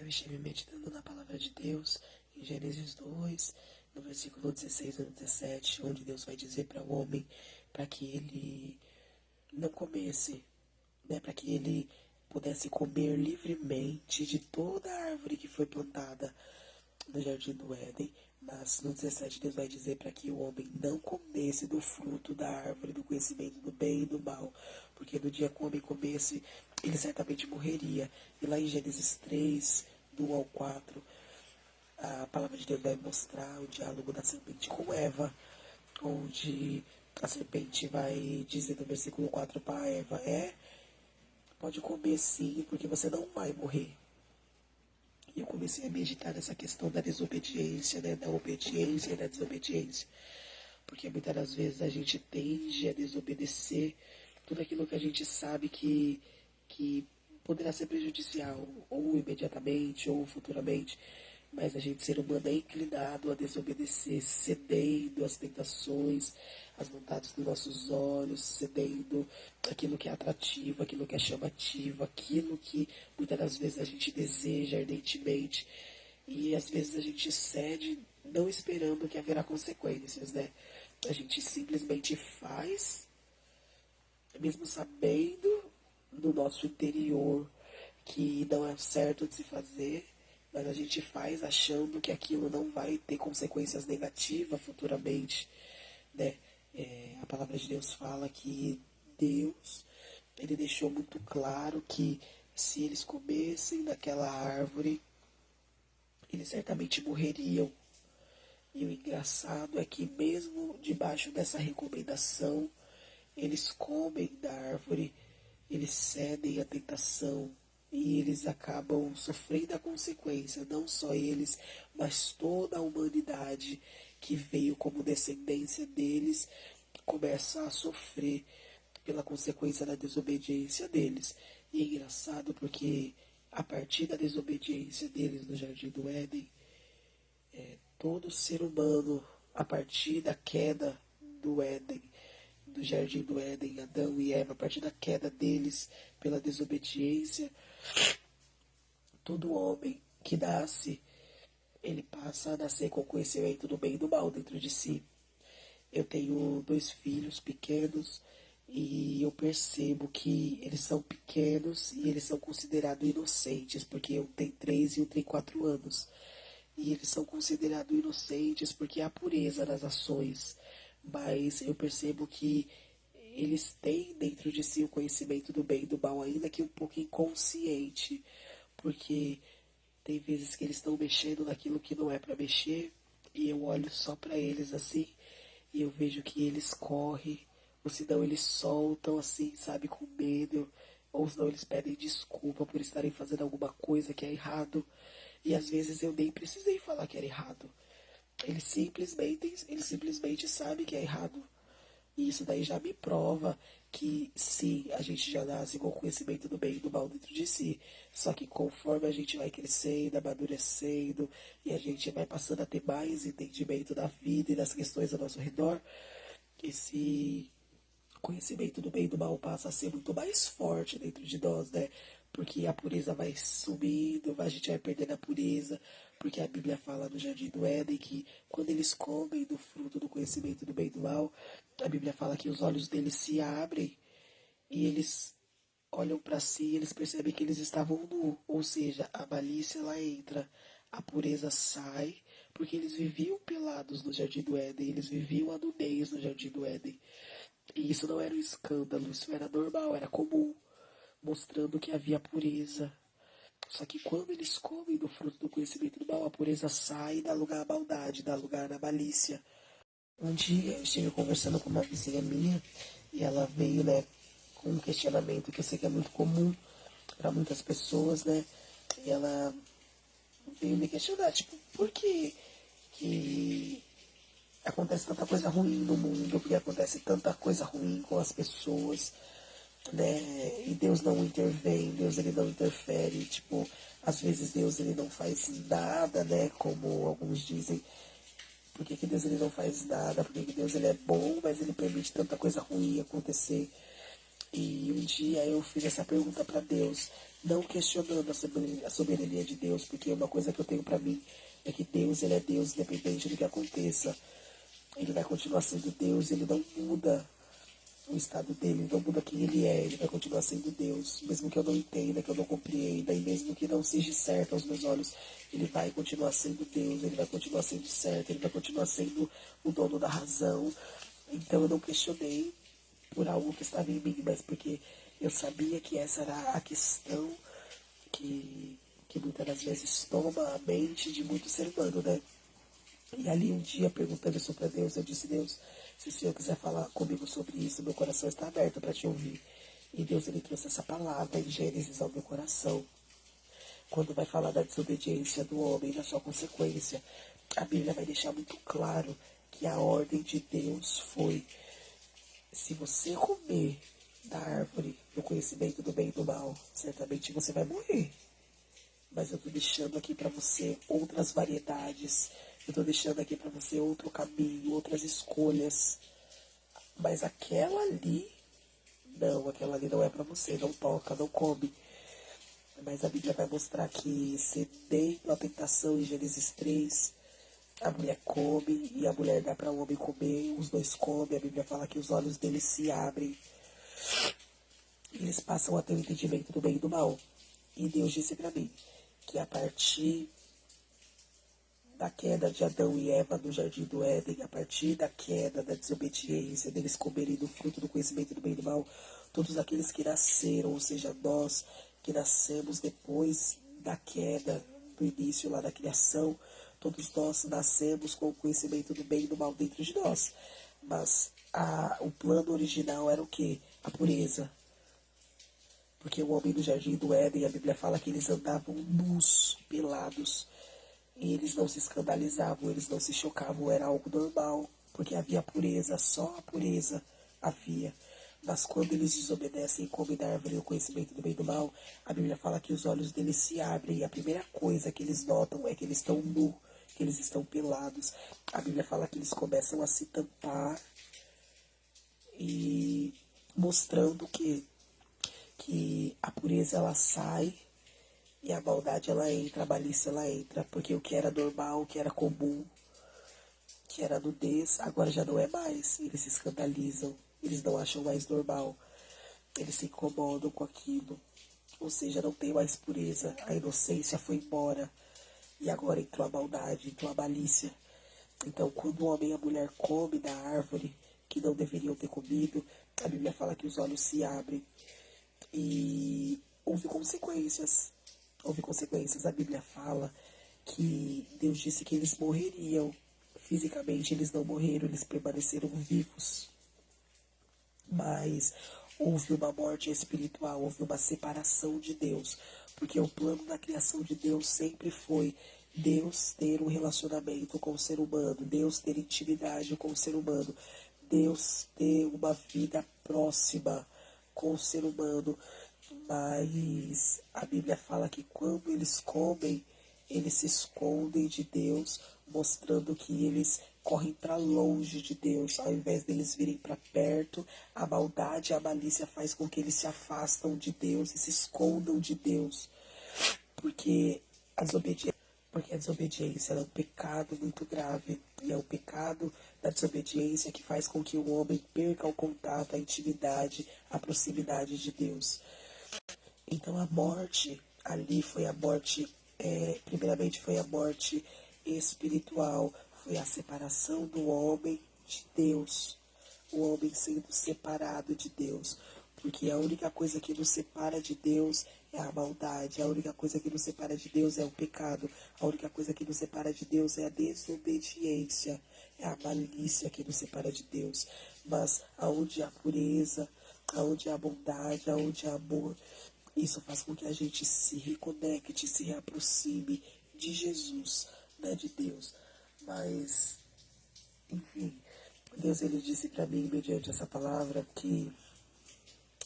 Eu estive meditando na palavra de Deus em Gênesis 2, no versículo 16 e 17, onde Deus vai dizer para o homem para que ele não comesse, né, para que ele pudesse comer livremente de toda a árvore que foi plantada no jardim do Éden. Mas no 17 Deus vai dizer para que o homem não comesse do fruto da árvore do conhecimento do bem e do mal, porque no dia que o homem comesse, ele certamente morreria. E lá em Gênesis 3, do 1 ao 4, a palavra de Deus vai mostrar o diálogo da serpente com Eva, onde a serpente vai dizer no versículo 4 para Eva, pode comer sim, porque você não vai morrer. E eu comecei a meditar nessa questão da desobediência, né? Da obediência e da desobediência. Porque muitas das vezes a gente tende a desobedecer tudo aquilo que a gente sabe que poderá ser prejudicial, ou imediatamente, ou futuramente. Mas a gente, ser humano, é inclinado a desobedecer, cedendo às tentações, às vontades dos nossos olhos, cedendo aquilo que é atrativo, aquilo que é chamativo, aquilo que muitas das vezes a gente deseja ardentemente. E às vezes a gente cede não esperando que haverá consequências, né? A gente simplesmente faz, mesmo sabendo no nosso interior que não é certo de se fazer, mas a gente faz achando que aquilo não vai ter consequências negativas futuramente, né? A palavra de Deus fala que Deus, ele deixou muito claro que se eles comessem daquela árvore, eles certamente morreriam. E o engraçado é que mesmo debaixo dessa recomendação, eles comem da árvore, eles cedem à tentação e eles acabam sofrendo a consequência, não só eles, mas toda a humanidade que veio como descendência deles começa a sofrer pela consequência da desobediência deles. E é engraçado porque a partir da desobediência deles no Jardim do Éden, todo ser humano, a partir da queda do Éden, do Jardim do Éden, Adão e Eva, a partir da queda deles pela desobediência, todo homem que nasce, ele passa a nascer com conhecimento do bem e do mal dentro de si. Eu tenho 2 filhos pequenos e eu percebo que eles são pequenos e eles são considerados inocentes, porque um tem 3 e um tem 4 anos. E eles são considerados inocentes porque há pureza nas ações. Mas eu percebo que eles têm dentro de si o conhecimento do bem e do mal, ainda que um pouco inconsciente, porque tem vezes que eles estão mexendo naquilo que não é para mexer, e eu olho só para eles assim, e eu vejo que eles correm, ou senão eles soltam assim, sabe, com medo, ou senão eles pedem desculpa por estarem fazendo alguma coisa que é errado, e às vezes eu nem precisei falar que era errado. Eles simplesmente sabem que é errado. E isso daí já me prova que sim, a gente já nasce com o conhecimento do bem e do mal dentro de si. Só que conforme a gente vai crescendo, amadurecendo, e a gente vai passando a ter mais entendimento da vida e das questões ao nosso redor, esse conhecimento do bem e do mal passa a ser muito mais forte dentro de nós, né? Porque a pureza vai sumindo, a gente vai perdendo a pureza, porque a Bíblia fala no Jardim do Éden que quando eles comem do fruto do conhecimento do bem e do mal, a Bíblia fala que os olhos deles se abrem e eles olham para si e eles percebem que eles estavam nus, ou seja, a malícia lá entra, a pureza sai, porque eles viviam pelados no Jardim do Éden, eles viviam a nudez no Jardim do Éden. E isso não era um escândalo, isso era normal, era comum, mostrando que havia pureza. Só que quando eles comem do fruto do conhecimento do mal, a pureza sai e dá lugar à maldade, dá lugar à malícia. Um dia eu estive conversando com uma vizinha minha e ela veio, né, com um questionamento que eu sei que é muito comum para muitas pessoas, né? E ela veio me questionar, tipo, por que acontece tanta coisa ruim no mundo, porque acontece tanta coisa ruim com as pessoas, né? E Deus não intervém, Deus ele não interfere, tipo, às vezes Deus ele não faz nada, né? Como alguns dizem, por que Deus ele não faz nada, por que Deus ele é bom, mas ele permite tanta coisa ruim acontecer. E um dia eu fiz essa pergunta para Deus, não questionando a soberania de Deus, porque uma coisa que eu tenho para mim é que Deus, ele é Deus, independente do que aconteça. Ele vai continuar sendo Deus, ele não muda o estado dele, ele não muda quem ele é, ele vai continuar sendo Deus. Mesmo que eu não entenda, que eu não compreenda, e mesmo que não seja certo aos meus olhos, ele vai continuar sendo Deus, ele vai continuar sendo certo, ele vai continuar sendo o dono da razão. Então eu não questionei por algo que estava em mim, mas porque eu sabia que essa era a questão que muitas das vezes toma a mente de muito ser humano, né? E ali um dia, perguntando isso para Deus, eu disse: Deus, se o Senhor quiser falar comigo sobre isso, meu coração está aberto para te ouvir. E Deus, ele trouxe essa palavra em Gênesis ao meu coração. Quando vai falar da desobediência do homem, da sua consequência, a Bíblia vai deixar muito claro que a ordem de Deus foi: se você comer da árvore do conhecimento do bem e do mal, certamente você vai morrer. Mas eu estou deixando aqui para você outras variedades. Eu estou deixando aqui para você outro caminho, outras escolhas. Mas aquela ali não é para você. Não toca, não come. Mas a Bíblia vai mostrar que cedendo à tentação em Gênesis 3, a mulher come e a mulher dá para o homem comer. Os dois comem. A Bíblia fala que os olhos deles se abrem. E eles passam a ter o entendimento do bem e do mal. E Deus disse para mim que a partir da queda de Adão e Eva no Jardim do Éden, a partir da queda, da desobediência, deles comerem do fruto do conhecimento do bem e do mal, todos aqueles que nasceram, ou seja, nós que nascemos depois da queda, do início lá da criação, todos nós nascemos com o conhecimento do bem e do mal dentro de nós. Mas o plano original era o quê? A pureza. Porque o homem do Jardim do Éden, a Bíblia fala que eles andavam nus, pelados. E eles não se escandalizavam, eles não se chocavam, era algo normal. Porque havia pureza, só a pureza havia. Mas quando eles desobedecem e comem da árvore do conhecimento do bem e do mal, a Bíblia fala que os olhos deles se abrem. E a primeira coisa que eles notam é que eles estão nus, que eles estão pelados. A Bíblia fala que eles começam a se tampar e mostrando que a pureza ela sai e a maldade ela entra, a malícia ela entra, porque o que era normal, o que era comum, que era nudez, agora já não é mais. Eles se escandalizam, eles não acham mais normal, eles se incomodam com aquilo, ou seja, não tem mais pureza, a inocência foi embora e agora entrou a maldade, entrou a malícia. Então, quando o homem e a mulher comem da árvore que não deveriam ter comido, a Bíblia fala que os olhos se abrem. E houve consequências. Houve consequências. A Bíblia fala que Deus disse que eles morreriam. Fisicamente eles não morreram, eles permaneceram vivos. Mas houve uma morte espiritual, houve uma separação de Deus. Porque o plano da criação de Deus sempre foi Deus ter um relacionamento com o ser humano, Deus ter intimidade com o ser humano, Deus ter uma vida próxima com o ser humano, mas a Bíblia fala que quando eles comem, eles se escondem de Deus, mostrando que eles correm para longe de Deus, ao invés deles virem para perto. A maldade e a malícia faz com que eles se afastam de Deus e se escondam de Deus, porque a desobediência é um pecado muito grave, e é o pecado da desobediência que faz com que o homem perca o contato, a intimidade, a proximidade de Deus. Então a morte ali foi a morte, primeiramente foi a morte espiritual, foi a separação do homem de Deus, o homem sendo separado de Deus. Porque a única coisa que nos separa de Deus é a maldade, a única coisa que nos separa de Deus é o pecado, a única coisa que nos separa de Deus é a desobediência, é a malícia que nos separa de Deus. Mas aonde há pureza, aonde há bondade, aonde há amor, isso faz com que a gente se reconecte, se reaproxime de Jesus, né, de Deus. Mas, enfim, Deus ele disse para mim, mediante essa palavra, que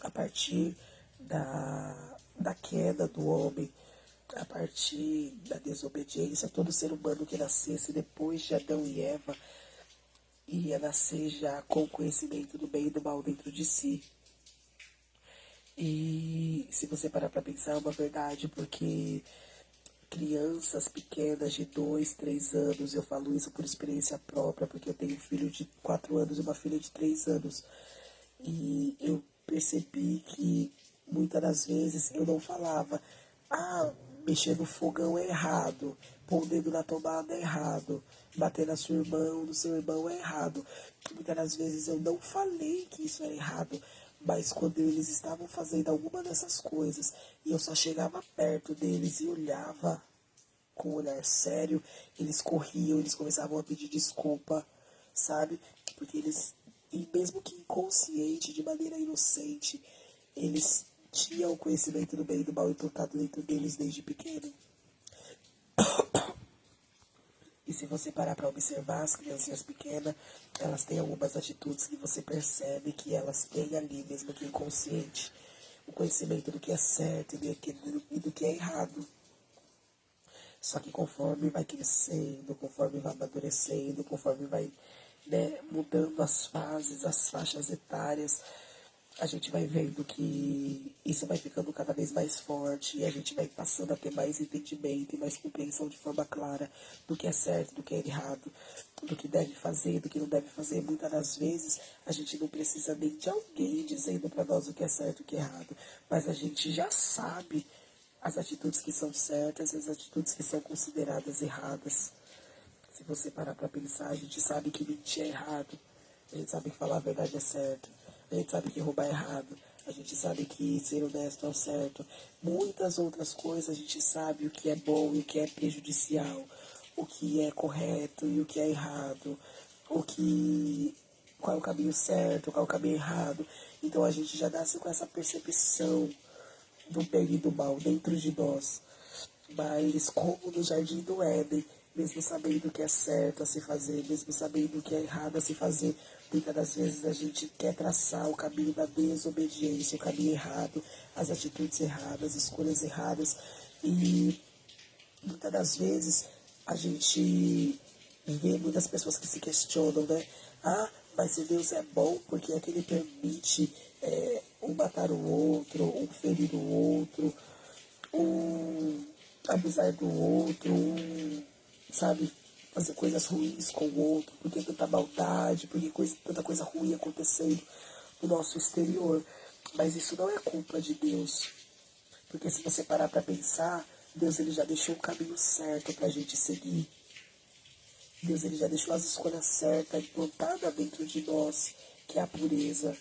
a partir da queda do homem, a partir da desobediência, todo ser humano que nascesse depois de Adão e Eva iria nascer já com o conhecimento do bem e do mal dentro de si. E se você parar para pensar, é uma verdade, porque crianças pequenas de 2, 3 anos, eu falo isso por experiência própria, porque eu tenho um filho de 4 anos e uma filha de 3 anos. E eu percebi que muitas das vezes eu não falava, mexer no fogão é errado, pôr o dedo na tomada é errado, bater na sua irmã ou no seu irmão é errado. Muitas das vezes eu não falei que isso era errado, mas quando eles estavam fazendo alguma dessas coisas e eu só chegava perto deles e olhava com um olhar sério, eles corriam, eles começavam a pedir desculpa, sabe? Porque eles, e mesmo que inconsciente, de maneira inocente, eles tinham o conhecimento do bem e do mal implantado dentro deles desde pequeno. E se você parar para observar as crianças pequenas, elas têm algumas atitudes que você percebe que elas têm ali, mesmo que inconsciente, o conhecimento do que é certo e do que é errado. Só que conforme vai crescendo, conforme vai amadurecendo, conforme vai, né, mudando as fases, as faixas etárias, a gente vai vendo que isso vai ficando cada vez mais forte e a gente vai passando a ter mais entendimento e mais compreensão de forma clara do que é certo, do que é errado, do que deve fazer, do que não deve fazer. Muitas das vezes a gente não precisa nem de alguém dizendo para nós o que é certo e o que é errado, mas a gente já sabe as atitudes que são certas e as atitudes que são consideradas erradas. Se você parar para pensar, a gente sabe que mentir é errado, a gente sabe que falar a verdade é certo, a gente sabe que roubar é errado, a gente sabe que ser honesto é o certo. Muitas outras coisas a gente sabe o que é bom e o que é prejudicial, o que é correto e o que é errado, qual é o caminho certo, qual é o caminho errado. Então a gente já nasce com essa percepção do bem e do mal dentro de nós. Mas como no jardim do Éden, mesmo sabendo o que é certo a se fazer, mesmo sabendo o que é errado a se fazer, muitas das vezes a gente quer traçar o caminho da desobediência, o caminho errado, as atitudes erradas, as escolhas erradas. E muitas das vezes a gente vê muitas pessoas que se questionam, né? Mas se Deus é bom, porque é que Ele permite um matar o outro, um ferir o outro, um abusar do outro, sabe, fazer coisas ruins com o outro, porque tanta maldade, porque tanta coisa ruim acontecendo no nosso exterior. Mas isso não é culpa de Deus, porque se você parar para pensar, Deus ele já deixou o caminho certo para a gente seguir. Deus ele já deixou as escolhas certas implantadas dentro de nós, que é a pureza,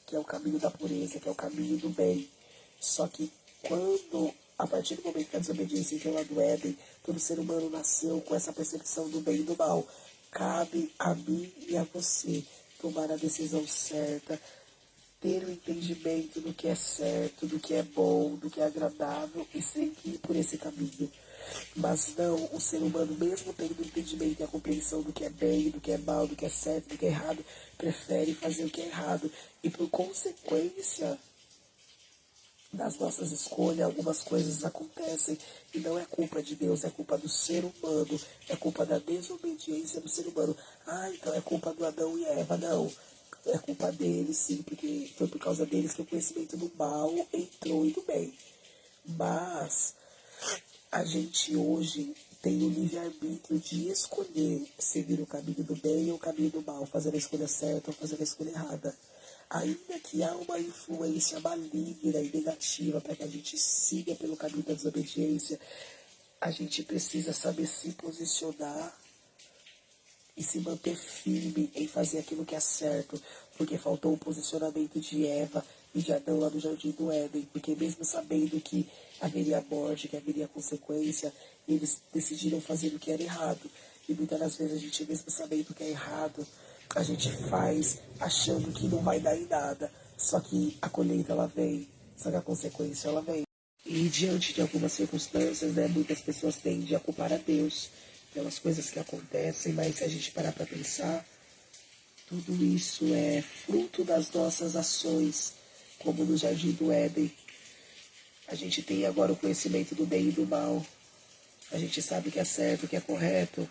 que é o caminho da pureza, que é o caminho do bem. Só que quando, a partir do momento que a desobediência entrou lá do Éden, todo ser humano nasceu com essa percepção do bem e do mal. Cabe a mim e a você tomar a decisão certa, ter o entendimento do que é certo, do que é bom, do que é agradável e seguir por esse caminho. Mas não, o ser humano, mesmo tendo o entendimento e a compreensão do que é bem, do que é mal, do que é certo, do que é errado, prefere fazer o que é errado. E por consequência das nossas escolhas, algumas coisas acontecem e não é culpa de Deus, é culpa do ser humano, é culpa da desobediência do ser humano. Então é culpa do Adão e Eva. Não, é culpa deles, sim, porque foi por causa deles que o conhecimento do mal entrou e do bem. Mas a gente hoje tem o livre-arbítrio de escolher seguir o caminho do bem ou o caminho do mal, fazer a escolha certa ou fazer a escolha errada. Ainda que há uma influência maligna e negativa para que a gente siga pelo caminho da desobediência, a gente precisa saber se posicionar e se manter firme em fazer aquilo que é certo, porque faltou o posicionamento de Eva e de Adão lá no Jardim do Éden, porque mesmo sabendo que haveria morte, que haveria consequência, eles decidiram fazer o que era errado. E muitas das vezes a gente, mesmo sabendo o que é errado, a gente faz achando que não vai dar em nada. Só que a colheita ela vem, só que a consequência ela vem. E diante de algumas circunstâncias, né, muitas pessoas tendem a culpar a Deus pelas coisas que acontecem, mas se a gente parar para pensar, tudo isso é fruto das nossas ações, como no Jardim do Éden. A gente tem agora o conhecimento do bem e do mal. A gente sabe o que é certo, o que é correto,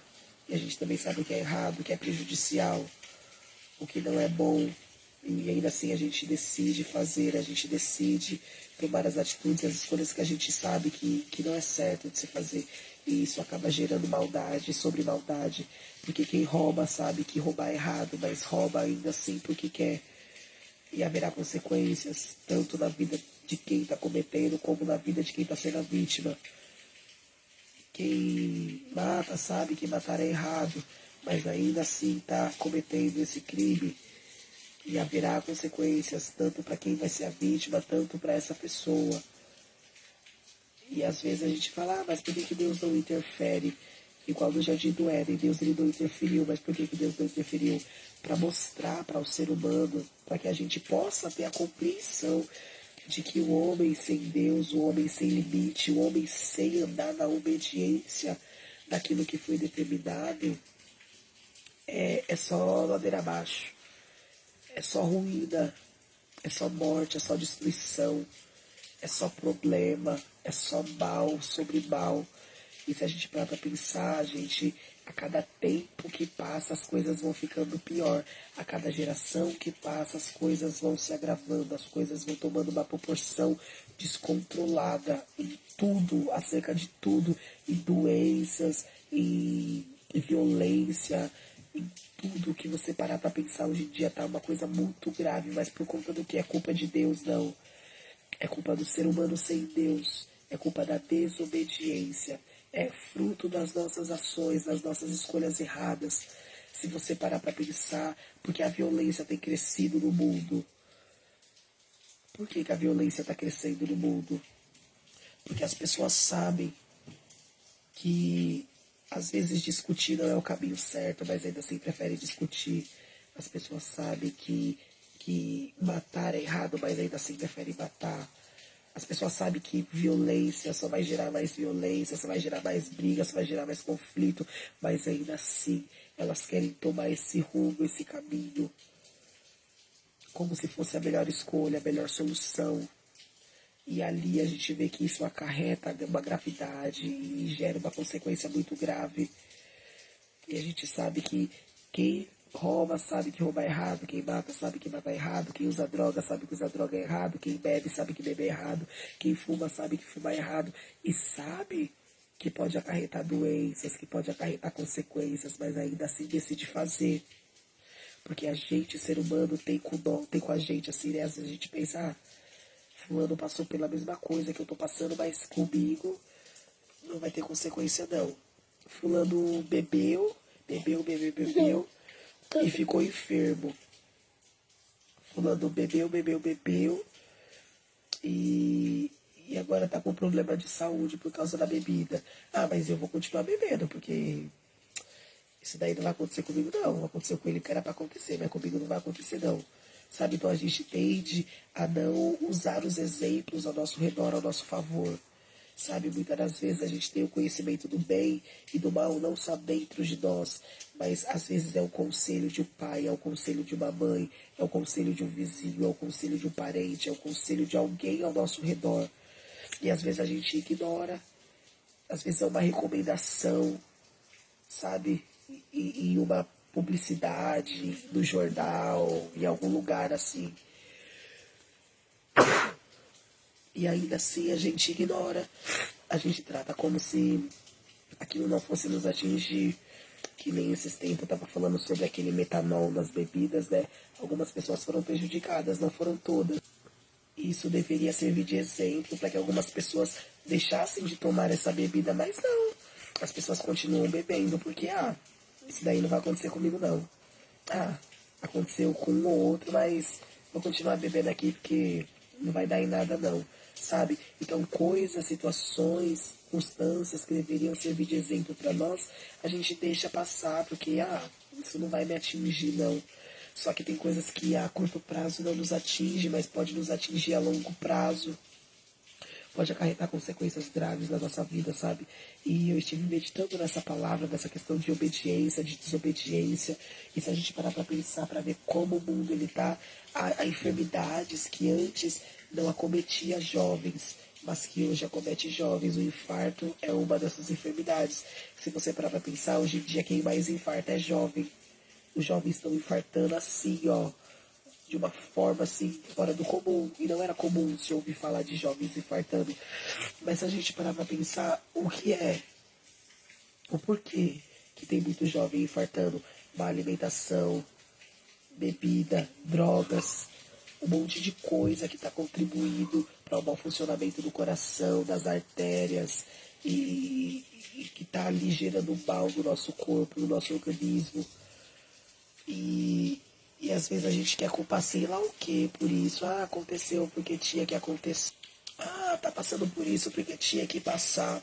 e a gente também sabe o que é errado, o que é prejudicial, o que não é bom. E ainda assim a gente decide fazer, a gente decide tomar as atitudes, as escolhas que a gente sabe que não é certo de se fazer. E isso acaba gerando maldade sobre maldade. Porque quem rouba sabe que roubar é errado, mas rouba ainda assim porque quer. E haverá consequências, tanto na vida de quem está cometendo, como na vida de quem está sendo a vítima. Quem mata sabe que matar é errado, mas ainda assim está cometendo esse crime. E haverá consequências, tanto para quem vai ser a vítima, tanto para essa pessoa. E às vezes a gente fala, mas por que Deus não interfere? Igual no Jardim do Éden, Deus ele não interferiu, mas por que Deus não interferiu? Para mostrar para o ser humano, para que a gente possa ter a compreensão de que o homem sem Deus, o homem sem limite, o homem sem andar na obediência daquilo que foi determinado, é só ladeira abaixo, é só ruína, é só morte, é só destruição, é só problema, é só mal sobre mal. E se a gente parar para pensar, a gente, a cada tempo que passa, as coisas vão ficando pior. A cada geração que passa, as coisas vão se agravando, as coisas vão tomando uma proporção descontrolada em tudo, acerca de tudo, em doenças, em violência, em tudo que você parar para pensar hoje em dia tá uma coisa muito grave, mas por conta do que é culpa de Deus, não. É culpa do ser humano sem Deus, é culpa da desobediência, é fruto das nossas ações, das nossas escolhas erradas. Se você parar para pensar, porque a violência tem crescido no mundo. Por que a violência está crescendo no mundo? Porque as pessoas sabem que às vezes discutir não é o caminho certo, mas ainda assim preferem discutir. As pessoas sabem que matar é errado, mas ainda assim preferem matar. As pessoas sabem que violência só vai gerar mais violência, só vai gerar mais briga, só vai gerar mais conflito, mas ainda assim elas querem tomar esse rumo, esse caminho, como se fosse a melhor escolha, a melhor solução. E ali a gente vê que isso acarreta uma gravidade e gera uma consequência muito grave. E a gente sabe que quem rouba sabe que rouba é errado, quem mata sabe que matar é errado, quem usa droga sabe que usar droga é errado, quem bebe sabe que beber é errado, quem fuma sabe que fumar é errado, e sabe que pode acarretar doenças, que pode acarretar consequências, mas ainda assim decide fazer. Porque a gente, ser humano, tem com a gente, assim, né? Às vezes a gente pensa, fulano passou pela mesma coisa que eu tô passando, mas comigo não vai ter consequência não. Fulano bebeu e ficou enfermo. Fulano bebeu e agora tá com problema de saúde por causa da bebida. Ah, mas eu vou continuar bebendo, porque isso daí não vai acontecer comigo não. Aconteceu com ele que era pra acontecer, mas comigo não vai acontecer não. Sabe, então a gente tende a não usar os exemplos ao nosso redor, ao nosso favor. Sabe, muitas das vezes a gente tem o conhecimento do bem e do mal, não só dentro de nós, mas às vezes é o conselho de um pai, é o conselho de uma mãe, é o conselho de um vizinho, é o conselho de um parente, é o conselho de alguém ao nosso redor. E às vezes a gente ignora, às vezes é uma recomendação, sabe, em uma publicidade, no jornal, em algum lugar assim. E ainda assim a gente ignora, a gente trata como se aquilo não fosse nos atingir. Que nem esses tempos eu tava falando sobre aquele metanol nas bebidas, né? Algumas pessoas foram prejudicadas, não foram todas. Isso deveria servir de exemplo para que algumas pessoas deixassem de tomar essa bebida, mas não. As pessoas continuam bebendo, porque, isso daí não vai acontecer comigo não. Aconteceu com um ou outro, mas vou continuar bebendo aqui porque não vai dar em nada não, sabe? Então coisas, situações, circunstâncias que deveriam servir de exemplo para nós, a gente deixa passar porque, isso não vai me atingir não. Só que tem coisas que a curto prazo não nos atinge, mas pode nos atingir a longo prazo. Pode acarretar consequências graves na nossa vida, sabe? E eu estive meditando nessa palavra, nessa questão de obediência, de desobediência. E se a gente parar para pensar, para ver como o mundo ele tá, há enfermidades que antes não acometia jovens, mas que hoje acomete jovens. O infarto é uma dessas enfermidades. Se você parar para pensar, hoje em dia quem mais infarta é jovem. Os jovens estão infartando assim, de uma forma assim, fora do comum. E não era comum se ouvir falar de jovens infartando. Mas se a gente parar pra pensar o que é, o porquê que tem muito jovem infartando, má alimentação, bebida, drogas, um monte de coisa que está contribuindo para o mau funcionamento do coração, das artérias e que está ali gerando mal no nosso corpo, no nosso organismo. E às vezes a gente quer culpar sei lá o que por isso. Ah, aconteceu porque tinha que acontecer. Ah, tá passando por isso porque tinha que passar.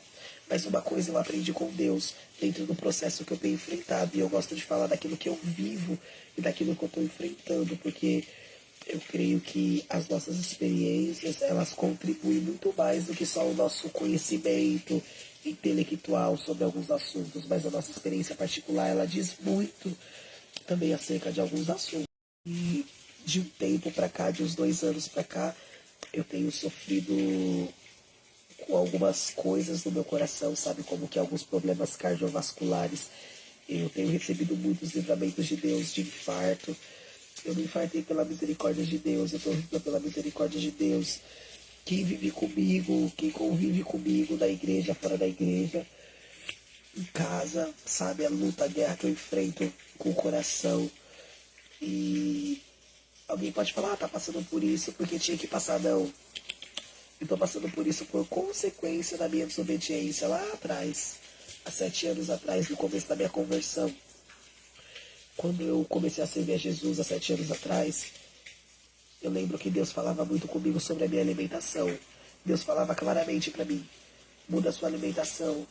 Mas uma coisa eu aprendi com Deus dentro do processo que eu tenho enfrentado. E eu gosto de falar daquilo que eu vivo e daquilo que eu estou enfrentando, porque eu creio que as nossas experiências, elas contribuem muito mais do que só o nosso conhecimento intelectual sobre alguns assuntos. Mas a nossa experiência particular, ela diz muito também acerca de alguns assuntos. E de um tempo para cá, de uns 2 anos para cá, eu tenho sofrido com algumas coisas no meu coração, sabe? Como que alguns problemas cardiovasculares. Eu tenho recebido muitos livramentos de Deus, de infarto. Eu me infartei pela misericórdia de Deus, eu estou viva pela misericórdia de Deus. Quem vive comigo, quem convive comigo na igreja, fora da igreja, em casa, sabe? A luta, a guerra que eu enfrento com o coração. E alguém pode falar, ah, tá passando por isso porque tinha que passar. Não. Eu tô passando por isso por consequência da minha desobediência lá atrás, há 7 anos atrás, no começo da minha conversão. Quando eu comecei a servir a Jesus há 7 anos atrás, eu lembro que Deus falava muito comigo sobre a minha alimentação. Deus falava claramente para mim, muda a sua alimentação,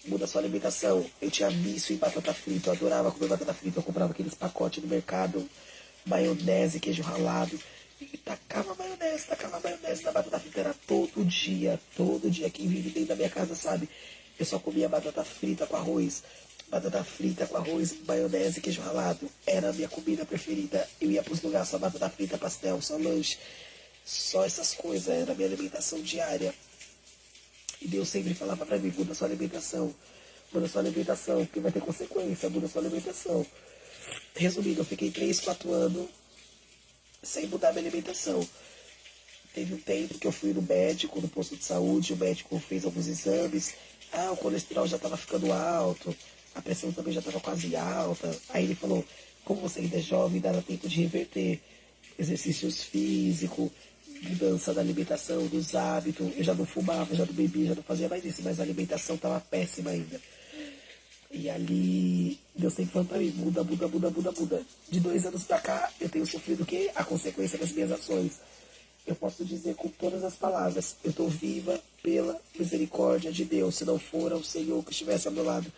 muda a sua alimentação. Eu tinha vício em batata frita, eu adorava comer batata frita, eu comprava aqueles pacotes no mercado, maionese, queijo ralado, e tacava maionese na batata frita, era todo dia, todo dia. Quem vive dentro da minha casa sabe, eu só comia batata frita com arroz, maionese, queijo ralado, era a minha comida preferida. Eu ia pros lugares só batata frita, pastel, só lanche, só essas coisas, era a minha alimentação diária. E Deus sempre falava pra mim, muda sua alimentação, porque vai ter consequência, muda sua alimentação. Resumindo, eu fiquei 3, 4 anos sem mudar minha alimentação. Teve um tempo que eu fui no médico, no posto de saúde, o médico fez alguns exames, o colesterol já estava ficando alto, a pressão também já estava quase alta. Aí ele falou, como você ainda é jovem, dá tempo de reverter exercícios físicos, mudança da alimentação, dos hábitos. Eu já não fumava, já não bebia, já não fazia mais isso, mas a alimentação estava péssima ainda. E ali, Deus sempre falando pra mim, muda. De 2 anos pra cá, eu tenho sofrido o quê? A consequência das minhas ações. Eu posso dizer com todas as palavras, eu estou viva pela misericórdia de Deus. Se não for o Senhor que estivesse ao meu lado,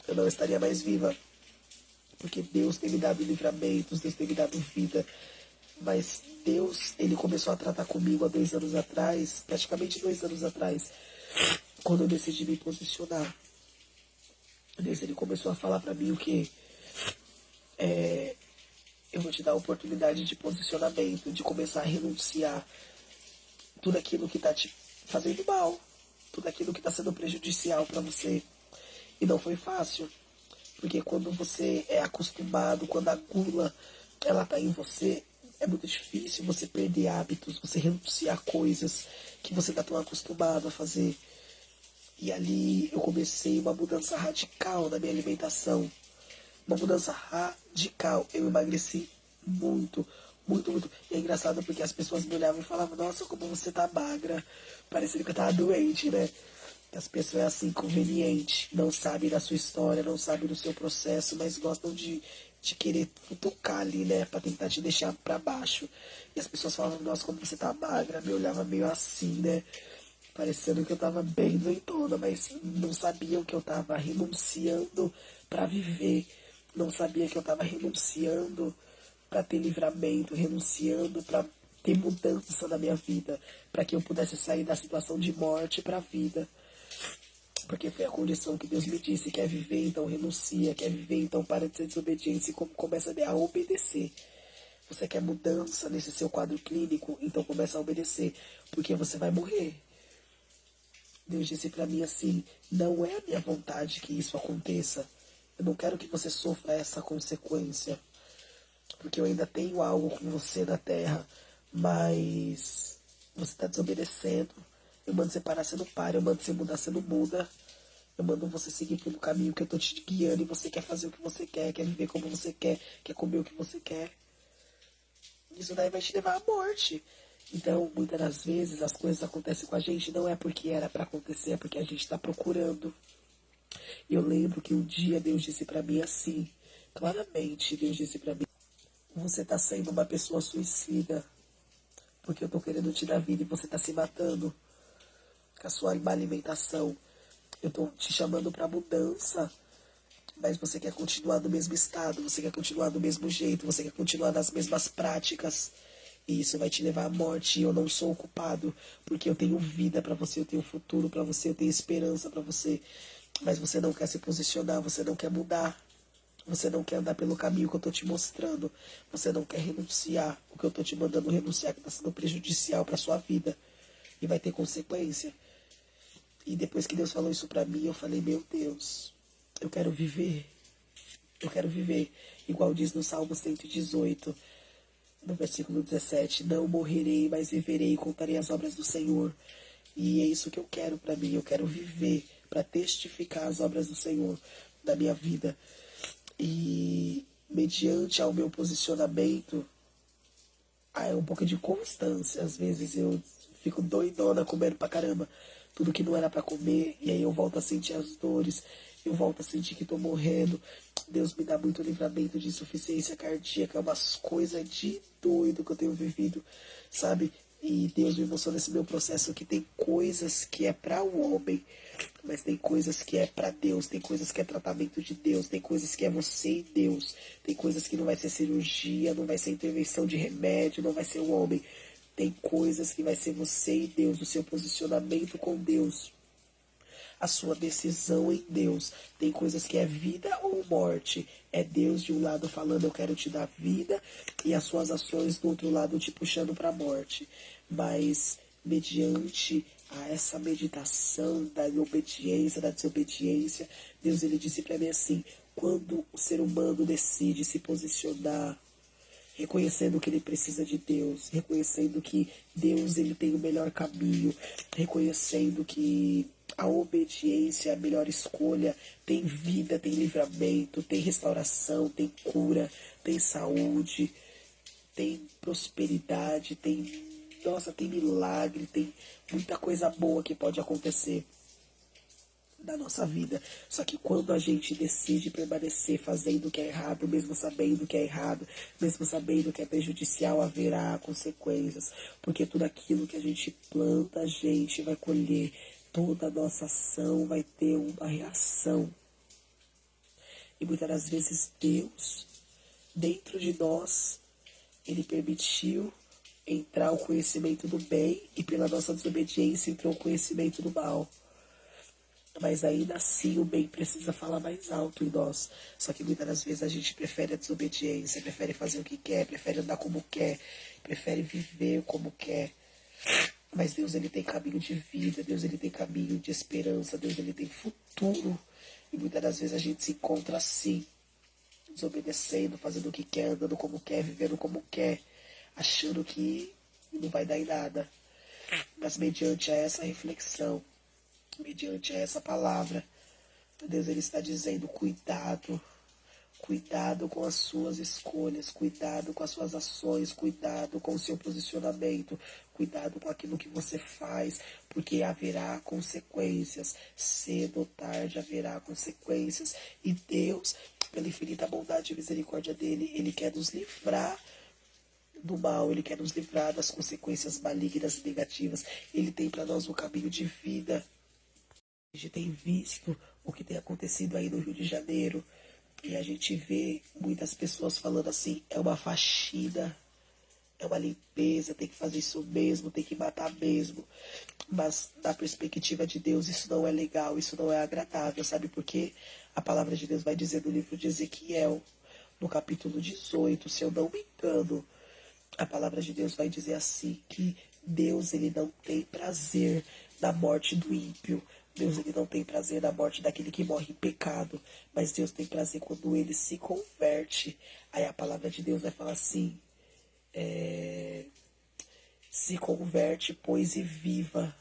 eu não estaria mais viva. Porque Deus tem me dado livramentos, Deus tem me dado vida. Mas Deus, Ele começou a tratar comigo há 2 anos atrás, praticamente 2 anos atrás, quando eu decidi me posicionar. Deus, Ele começou a falar pra mim o que? Eu vou te dar a oportunidade de posicionamento, de começar a renunciar tudo aquilo que tá te fazendo mal, tudo aquilo que tá sendo prejudicial pra você. E não foi fácil, porque quando você é acostumado, quando a gula ela tá em você, é muito difícil você perder hábitos, você renunciar coisas que você tá tão acostumado a fazer. E ali eu comecei uma mudança radical na minha alimentação. Uma mudança radical. Eu emagreci muito. E é engraçado porque as pessoas me olhavam e falavam, nossa, como você tá magra. Parecendo que eu tava doente, né? As pessoas é assim, conveniente. Não sabem da sua história, não sabem do seu processo, mas gostam de querer tocar ali, né? Pra tentar te deixar pra baixo. E as pessoas falavam, nossa, como você tá magra. Me olhava meio assim, né? Parecendo que eu tava bem doentona, mas não sabiam que eu tava renunciando pra viver. Não sabia que eu tava renunciando pra ter livramento, renunciando pra ter mudança na minha vida, pra que eu pudesse sair da situação de morte pra vida. Porque foi a condição que Deus me disse, quer viver, então renuncia, quer viver, então para de ser desobediência e começa a obedecer. Você quer mudança nesse seu quadro clínico, então começa a obedecer, porque você vai morrer. Deus disse pra mim assim, não é a minha vontade que isso aconteça. Eu não quero que você sofra essa consequência. porque eu ainda tenho algo com você na terra, mas você está desobedecendo. Eu mando você parar, você não para. Eu mando você mudar, você não muda. Eu mando você seguir pelo caminho que eu tô te guiando e você quer fazer o que você quer viver como você quer comer o que você quer. Isso daí vai te levar à morte. Então, muitas das vezes, as coisas acontecem com a gente não é porque era para acontecer, é porque a gente está procurando. E eu lembro que um dia Deus disse para mim assim, claramente, Deus disse para mim, você está sendo uma pessoa suicida, porque eu tô querendo te dar vida e você está se matando com a sua má alimentação. Eu tô te chamando para mudança, mas você quer continuar no mesmo estado, você quer continuar do mesmo jeito, você quer continuar nas mesmas práticas. E isso vai te levar à morte. E eu não sou o culpado, porque eu tenho vida para você, eu tenho futuro para você, eu tenho esperança para você. Mas você não quer se posicionar, você não quer mudar. Você não quer andar pelo caminho que eu tô te mostrando. Você não quer renunciar o que eu tô te mandando renunciar, que tá sendo prejudicial para sua vida. E vai ter consequência. E depois que Deus falou isso para mim, eu falei, meu Deus, eu quero viver. Eu quero viver. Igual diz no Salmo 118, no versículo 17, não morrerei, mas viverei e contarei as obras do Senhor. E é isso que eu quero para mim. Eu quero viver para testificar as obras do Senhor na minha vida. E mediante ao meu posicionamento, é um pouco de constância. Às vezes eu fico doidona comendo pra caramba tudo que não era pra comer, e aí eu volto a sentir as dores, eu volto a sentir que tô morrendo. Deus me dá muito livramento de insuficiência cardíaca, umas coisas de doido que eu tenho vivido, sabe? E Deus me mostrou nesse meu processo que tem coisas que é para o homem, mas tem coisas que é para Deus, tem coisas que é tratamento de Deus, tem coisas que é você e Deus, tem coisas que não vai ser cirurgia, não vai ser intervenção de remédio, não vai ser o homem. Tem coisas que vai ser você e Deus, o seu posicionamento com Deus, a sua decisão em Deus. Tem coisas que é vida ou morte. É Deus de um lado falando, eu quero te dar vida, e as suas ações do outro lado te puxando para a morte. Mas, mediante a essa meditação da obediência, da desobediência, Deus ele disse para mim assim, quando o ser humano decide se posicionar, reconhecendo que ele precisa de Deus, reconhecendo que Deus ele tem o melhor caminho, reconhecendo que a obediência é a melhor escolha, tem vida, tem livramento, tem restauração, tem cura, tem saúde, tem prosperidade, tem, nossa, tem milagre, tem muita coisa boa que pode acontecer da nossa vida. Só que quando a gente decide permanecer fazendo o que é errado, mesmo sabendo que é errado, mesmo sabendo que é prejudicial, haverá consequências. Porque tudo aquilo que a gente planta, a gente vai colher. Toda a nossa ação vai ter uma reação. E muitas das vezes Deus, dentro de nós, Ele permitiu entrar o conhecimento do bem e pela nossa desobediência entrou o conhecimento do mal. Mas ainda assim o bem precisa falar mais alto em nós. Só que muitas das vezes a gente prefere a desobediência, prefere fazer o que quer, prefere andar como quer, prefere viver como quer. Mas Deus ele tem caminho de vida, Deus ele tem caminho de esperança, Deus ele tem futuro. E muitas das vezes a gente se encontra assim, desobedecendo, fazendo o que quer, andando como quer, vivendo como quer, achando que não vai dar em nada. Mas mediante a essa reflexão, mediante essa palavra, Deus ele está dizendo, cuidado, cuidado com as suas escolhas, cuidado com as suas ações, cuidado com o seu posicionamento, cuidado com aquilo que você faz, porque haverá consequências, cedo ou tarde haverá consequências, e Deus, pela infinita bondade e misericórdia dele, ele quer nos livrar do mal, ele quer nos livrar das consequências malignas e negativas, ele tem para nós um caminho de vida. A gente tem visto o que tem acontecido aí no Rio de Janeiro e a gente vê muitas pessoas falando assim, é uma faxina, é uma limpeza, tem que fazer isso mesmo, tem que matar mesmo. Mas na perspectiva de Deus isso não é legal, isso não é agradável, sabe por quê? A palavra de Deus vai dizer no livro de Ezequiel, no capítulo 18, se eu não me engano, a palavra de Deus vai dizer assim, que Deus ele não tem prazer na morte do ímpio, Deus ele não tem prazer na morte daquele que morre em pecado, mas Deus tem prazer quando ele se converte. Aí a palavra de Deus vai falar assim, se converte, pois, e viva.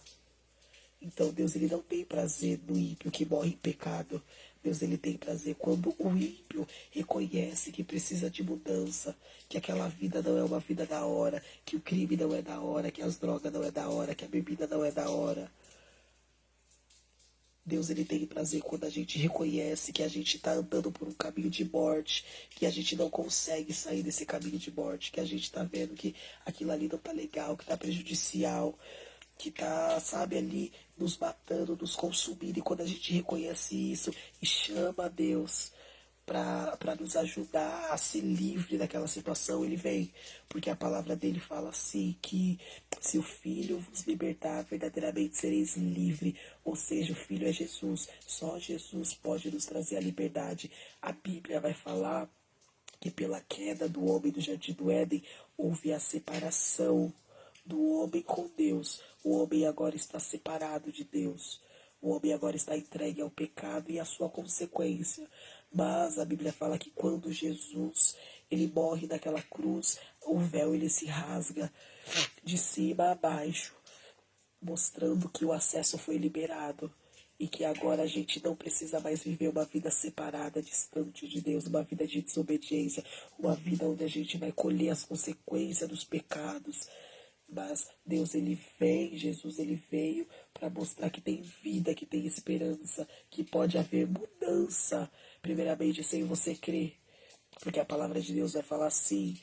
Então Deus ele não tem prazer no ímpio que morre em pecado. Deus ele tem prazer quando o ímpio reconhece que precisa de mudança, que aquela vida não é uma vida da hora, que o crime não é da hora, que as drogas não é da hora, que a bebida não é da hora. Deus ele tem prazer quando a gente reconhece que a gente está andando por um caminho de morte, que a gente não consegue sair desse caminho de morte, que a gente está vendo que aquilo ali não está legal, que está prejudicial, que está, sabe, ali nos matando, nos consumindo. E quando a gente reconhece isso e chama a Deus para nos ajudar a ser livre daquela situação, ele vem. Porque a palavra dele fala assim, que se o Filho vos libertar, verdadeiramente sereis livre. Ou seja, o Filho é Jesus. Só Jesus pode nos trazer a liberdade. A Bíblia vai falar que pela queda do homem do Jardim do Éden, houve a separação do homem com Deus. O homem agora está separado de Deus. O homem agora está entregue ao pecado e à sua consequência. Mas a Bíblia fala que quando Jesus ele morre naquela cruz, o véu ele se rasga de cima a baixo, mostrando que o acesso foi liberado e que agora a gente não precisa mais viver uma vida separada, distante de Deus, uma vida de desobediência, uma vida onde a gente vai colher as consequências dos pecados. Mas Deus ele vem, Jesus ele veio para mostrar que tem vida, que tem esperança, que pode haver mudança, primeiramente sem você crer. Porque a palavra de Deus vai falar assim,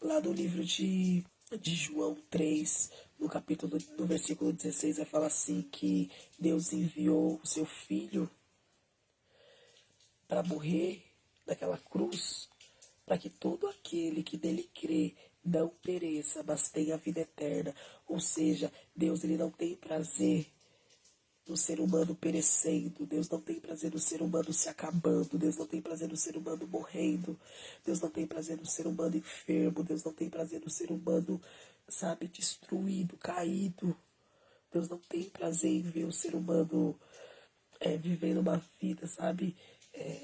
lá no livro de João 3, no versículo 16, vai falar assim que Deus enviou o seu Filho para morrer naquela cruz, para que todo aquele que nele crê não pereça, mas tenha a vida eterna. Ou seja, Deus ele não tem prazer no ser humano perecendo, Deus não tem prazer no ser humano se acabando, Deus não tem prazer no ser humano morrendo, Deus não tem prazer no ser humano enfermo, Deus não tem prazer no ser humano, sabe, destruído, caído. Deus não tem prazer em ver o ser humano vivendo uma vida, sabe,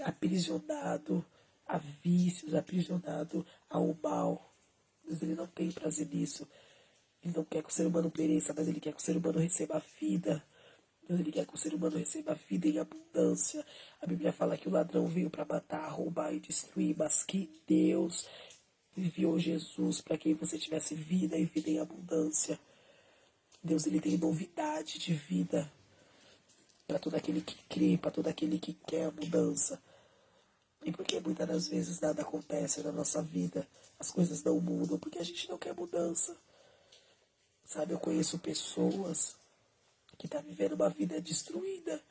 aprisionado a vícios, aprisionado ao mal. Deus ele não tem prazer nisso. Ele não quer que o ser humano pereça, mas ele quer que o ser humano receba a vida. Deus ele quer que o ser humano receba a vida em abundância. A Bíblia fala que o ladrão veio para matar, roubar e destruir, mas que Deus enviou Jesus para que você tivesse vida e vida em abundância. Deus ele tem novidade de vida para todo aquele que crê, para todo aquele que quer a mudança. E porque muitas das vezes nada acontece na nossa vida, as coisas não mudam, porque a gente não quer mudança. Sabe, eu conheço pessoas que estão vivendo uma vida destruída,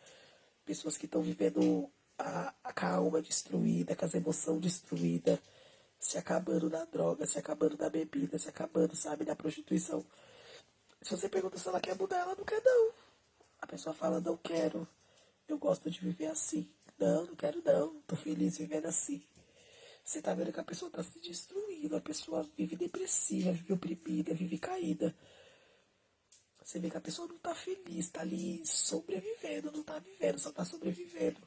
pessoas que estão vivendo com a alma destruída, com as emoções destruídas, se acabando na droga, se acabando na bebida, se acabando, sabe, na prostituição. Se você pergunta se ela quer mudar, ela não quer não. A pessoa fala, não quero, eu gosto de viver assim. Não, não quero não, tô feliz vivendo assim. Você tá vendo que a pessoa tá se destruindo, a pessoa vive depressiva, vive oprimida, vive caída. Você vê que a pessoa não tá feliz, tá ali sobrevivendo, não tá vivendo, só tá sobrevivendo.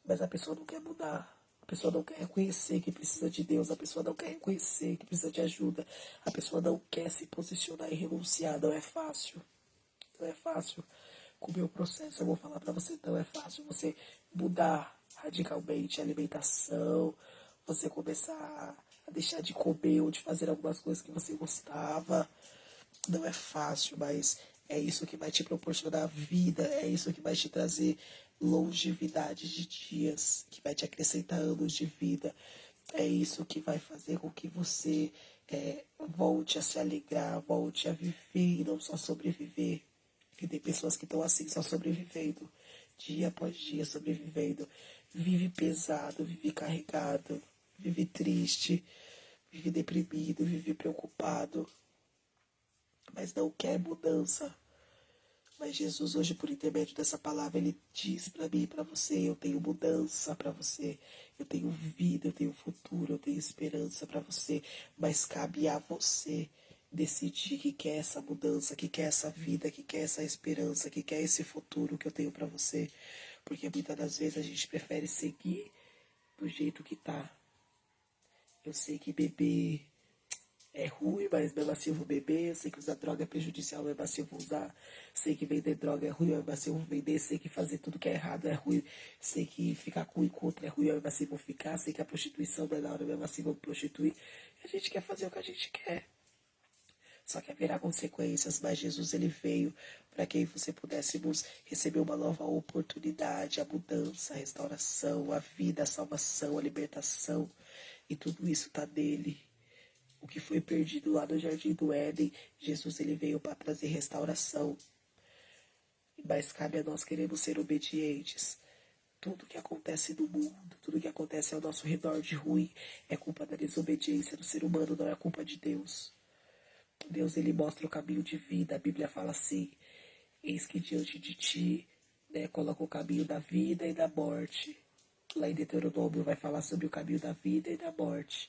Mas a pessoa não quer mudar. A pessoa não quer reconhecer que precisa de Deus, a pessoa não quer reconhecer que precisa de ajuda, a pessoa não quer se posicionar e renunciar. Não é fácil. Não é fácil. Com o meu processo, eu vou falar pra você, não é fácil você mudar radicalmente a alimentação, você começar a deixar de comer ou de fazer algumas coisas que você gostava. Não é fácil, mas é isso que vai te proporcionar vida, é isso que vai te trazer longevidade de dias, que vai te acrescentar anos de vida. É isso que vai fazer com que você volte a se alegrar, volte a viver e não só sobreviver. Porque tem pessoas que estão assim, só sobrevivendo, dia após dia sobrevivendo. Vive pesado, vive carregado, vive triste, vive deprimido, vive preocupado, mas não quer mudança. Mas Jesus hoje, por intermédio dessa palavra, ele diz para mim e para você, eu tenho mudança para você, eu tenho vida, eu tenho futuro, eu tenho esperança para você, mas cabe a você decidir que quer essa mudança, que quer essa vida, que quer essa esperança, que quer esse futuro que eu tenho para você. Porque muitas das vezes a gente prefere seguir do jeito que tá. Eu sei que beber é ruim, mas mesmo assim eu vou beber. Eu sei que usar droga é prejudicial, mesmo assim eu vou usar. Sei que vender droga é ruim, mesmo assim eu vou vender. Sei que fazer tudo que é errado é ruim. Sei que ficar com o encontro é ruim, mesmo assim eu vou ficar. Sei que a prostituição não é da hora, mesmo assim eu vou prostituir. E a gente quer fazer o que a gente quer. Só que haverá consequências, mas Jesus ele veio para que você pudéssemos receber uma nova oportunidade, a mudança, a restauração, a vida, a salvação, a libertação. E tudo isso está nele. O que foi perdido lá no Jardim do Éden, Jesus ele veio para trazer restauração. Mas cabe a nós queremos ser obedientes. Tudo que acontece no mundo, tudo que acontece ao nosso redor de ruim é culpa da desobediência do ser humano, não é culpa de Deus. Deus ele mostra o caminho de vida. A Bíblia fala assim: eis que diante de ti, né, coloca o caminho da vida e da morte. Lá em Deuteronômio vai falar sobre o caminho da vida e da morte.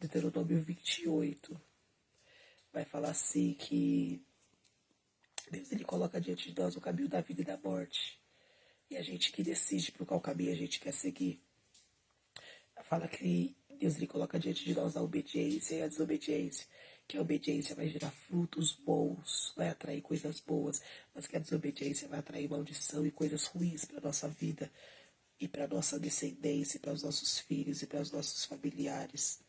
Deuteronômio 28 vai falar assim que Deus ele coloca diante de nós o caminho da vida e da morte. E a gente que decide por qual caminho a gente quer seguir. Fala que Deus ele coloca diante de nós a obediência e a desobediência. Que a obediência vai gerar frutos bons, vai atrair coisas boas, mas que a desobediência vai atrair maldição e coisas ruins para a nossa vida e para a nossa descendência, para os nossos filhos e para os nossos familiares.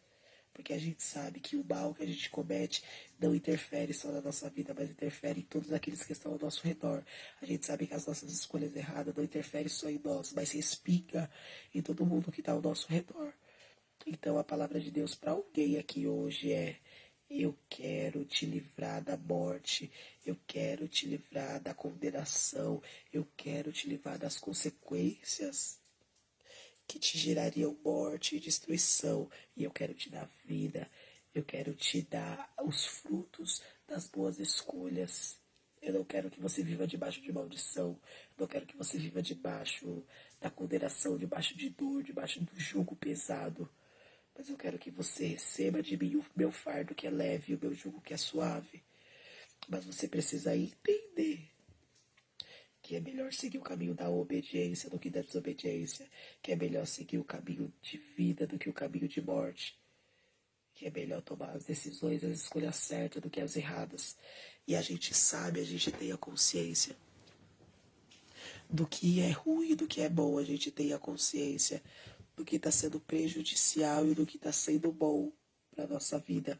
Porque a gente sabe que o mal que a gente comete não interfere só na nossa vida, mas interfere em todos aqueles que estão ao nosso redor. A gente sabe que as nossas escolhas erradas não interferem só em nós, mas se espiga em todo mundo que está ao nosso redor. Então a palavra de Deus para alguém aqui hoje é: eu quero te livrar da morte, eu quero te livrar da condenação, eu quero te livrar das consequências que te gerariam morte e destruição, e eu quero te dar vida, eu quero te dar os frutos das boas escolhas. Eu não quero que você viva debaixo de maldição, eu não quero que você viva debaixo da condenação, debaixo de dor, debaixo do jugo pesado. Mas eu quero que você receba de mim o meu fardo que é leve, o meu jugo que é suave. Mas você precisa entender que é melhor seguir o caminho da obediência do que da desobediência, que é melhor seguir o caminho de vida do que o caminho de morte, que é melhor tomar as decisões, as escolhas certas do que as erradas. E a gente sabe, a gente tem a consciência do que é ruim e do que é bom, a gente tem a consciência do que está sendo prejudicial e do que está sendo bom para a nossa vida.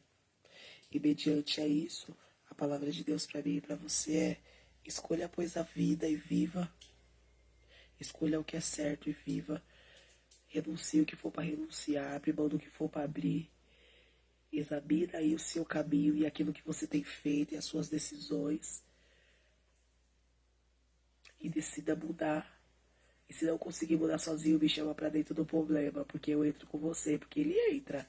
E mediante a isso, a palavra de Deus para mim e para você é: escolha, pois, a vida e viva. Escolha o que é certo e viva. Renuncie o que for para renunciar, abre mão do que for para abrir. Examina aí o seu caminho e aquilo que você tem feito e as suas decisões. E decida mudar. E se não conseguir mudar sozinho, me chama para dentro do problema, porque eu entro com você, porque ele entra.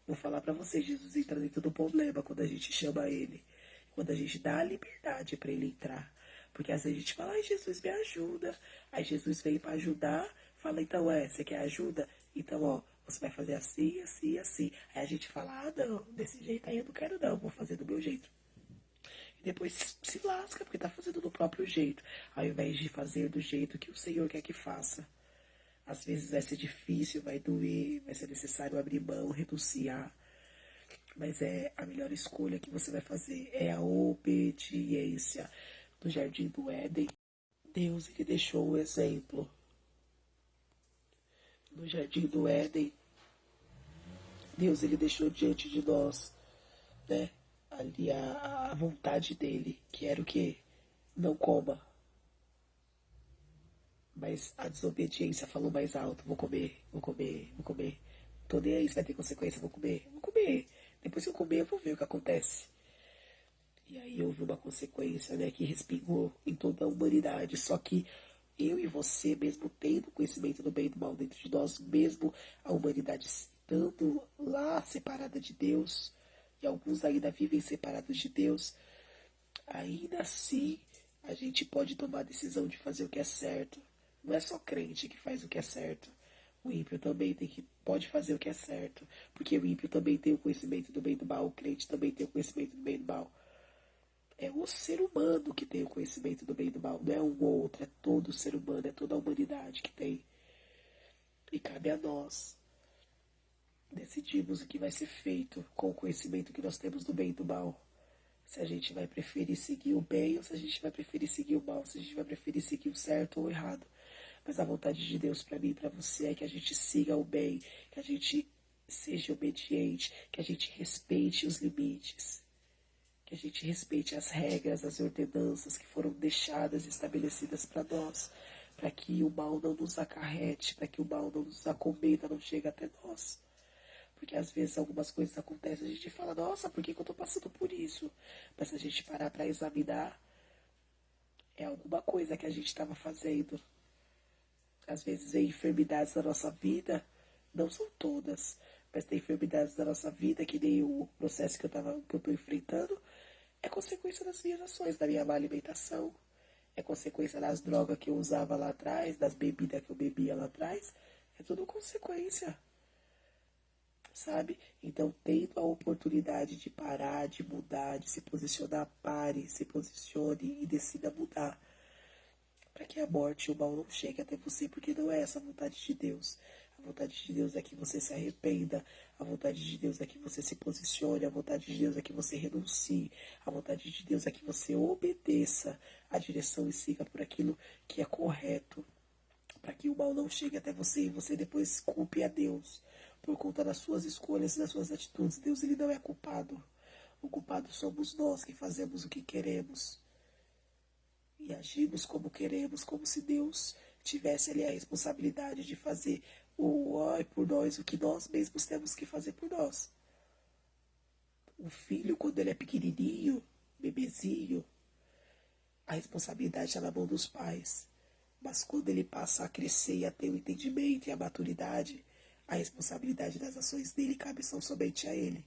Vou falar para você, Jesus entra dentro do problema quando a gente chama ele. Quando a gente dá a liberdade para ele entrar. Porque às vezes a gente fala: ai, Jesus, me ajuda. Aí Jesus vem para ajudar, fala: então, você quer ajuda? Então, ó, você vai fazer assim, assim, assim. Aí a gente fala: ah, não, desse jeito aí eu não quero não, vou fazer do meu jeito. E depois se lasca, porque tá fazendo do próprio jeito, ao invés de fazer do jeito que o Senhor quer que faça. Às vezes vai ser difícil, vai doer, vai ser necessário abrir mão, renunciar. Mas é a melhor escolha que você vai fazer, é a obediência. No Jardim do Éden, Deus ele deixou o exemplo. No Jardim do Éden, Deus ele deixou diante de nós, né, ali a vontade dele, que era o quê? Não coma. Mas a desobediência falou mais alto: vou comer, vou comer, vou comer. Tô nem aí, se vai ter consequência, vou comer, vou comer. Depois que eu comer, eu vou ver o que acontece. E aí houve uma consequência, né, que respingou em toda a humanidade. Só que eu e você, mesmo tendo conhecimento do bem e do mal dentro de nós, mesmo a humanidade estando lá separada de Deus, e alguns ainda vivem separados de Deus, ainda assim a gente pode tomar a decisão de fazer o que é certo. Não é só crente que faz o que é certo, O ímpio também pode fazer o que é certo, porque o ímpio também tem o conhecimento do bem e do mal, o crente também tem o conhecimento do bem e do mal. É o ser humano que tem o conhecimento do bem e do mal, não é um ou outro, é todo o ser humano, é toda a humanidade que tem. E cabe a nós decidirmos o que vai ser feito com o conhecimento que nós temos do bem e do mal. Se a gente vai preferir seguir o bem ou se a gente vai preferir seguir o mal, se a gente vai preferir seguir o certo ou o errado. Mas a vontade de Deus para mim e para você é que a gente siga o bem, que a gente seja obediente, que a gente respeite os limites, que a gente respeite as regras, as ordenanças que foram deixadas e estabelecidas para nós, para que o mal não nos acarrete, para que o mal não nos acometa, não chegue até nós. Porque às vezes algumas coisas acontecem, a gente fala, nossa, por que eu estou passando por isso? Mas se a gente parar para examinar, é alguma coisa que a gente estava fazendo. Às vezes vem enfermidades na nossa vida, não são todas, mas tem enfermidades na nossa vida, que nem o processo que eu estou enfrentando, é consequência das minhas ações, da minha má alimentação, é consequência das drogas que eu usava lá atrás, das bebidas que eu bebia lá atrás, é tudo consequência. Sabe? Então, tendo a oportunidade de parar, de mudar, de se posicionar, pare, se posicione e decida mudar. Para que a morte e o mal não cheguem até você, porque não é essa a vontade de Deus. A vontade de Deus é que você se arrependa, a vontade de Deus é que você se posicione, a vontade de Deus é que você renuncie, a vontade de Deus é que você obedeça a direção e siga por aquilo que é correto, para que o mal não chegue até você e você depois culpe a Deus por conta das suas escolhas e das suas atitudes. Deus, ele não é culpado. O culpado somos nós que fazemos o que queremos e agimos como queremos, como se Deus tivesse ali a responsabilidade de fazer por nós o que nós mesmos temos que fazer por nós. O filho, quando ele é pequenininho, bebezinho, a responsabilidade está na mão dos pais. Mas quando ele passa a crescer e a ter o entendimento e a maturidade, a responsabilidade das ações dele cabe somente a ele.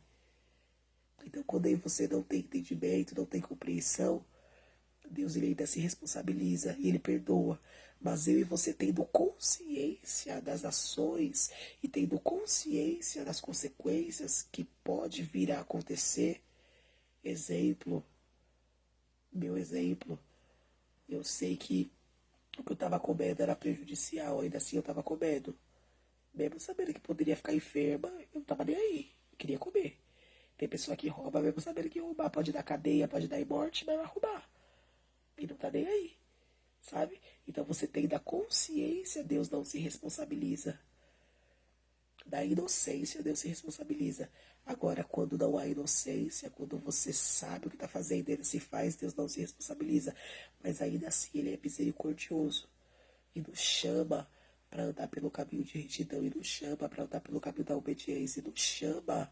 Então, quando aí você não tem entendimento, não tem compreensão, Deus ele ainda se responsabiliza e ele perdoa. Mas eu e você tendo consciência das ações e tendo consciência das consequências que pode vir a acontecer, exemplo, meu exemplo, eu sei que o que eu estava comendo era prejudicial, ainda assim eu estava comendo. Mesmo sabendo que poderia ficar enferma, eu não tava nem aí. Eu queria comer. Tem pessoa que rouba, mesmo sabendo que roubar pode dar cadeia, pode dar morte, mas vai roubar. E não tá nem aí, sabe? Então você tem da consciência, Deus não se responsabiliza. Da inocência, Deus se responsabiliza. Agora, quando não há inocência, quando você sabe o que está fazendo, ele se faz, Deus não se responsabiliza. Mas ainda assim, ele é misericordioso e nos chama para andar pelo caminho de retidão, e nos chama para andar pelo caminho da obediência, e nos chama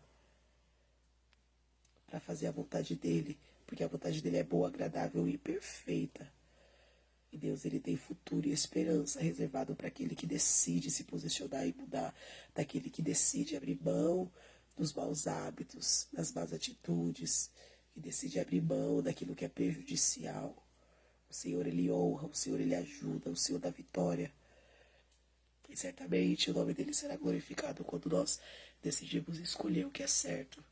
para fazer a vontade dele, porque a vontade dele é boa, agradável e perfeita. E Deus, ele tem futuro e esperança reservado para aquele que decide se posicionar e mudar, daquele que decide abrir mão dos maus hábitos, das más atitudes, que decide abrir mão daquilo que é prejudicial. O Senhor, ele honra, o Senhor, ele ajuda, o Senhor dá vitória. E certamente o nome dele será glorificado quando nós decidimos escolher o que é certo.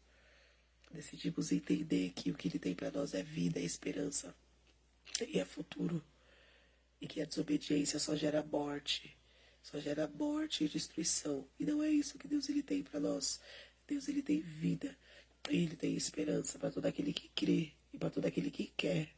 Decidimos entender que o que ele tem para nós é vida, é esperança e é futuro. E que a desobediência só gera morte e destruição. E não é isso que Deus ele tem para nós. Deus ele tem vida e ele tem esperança para todo aquele que crê e para todo aquele que quer.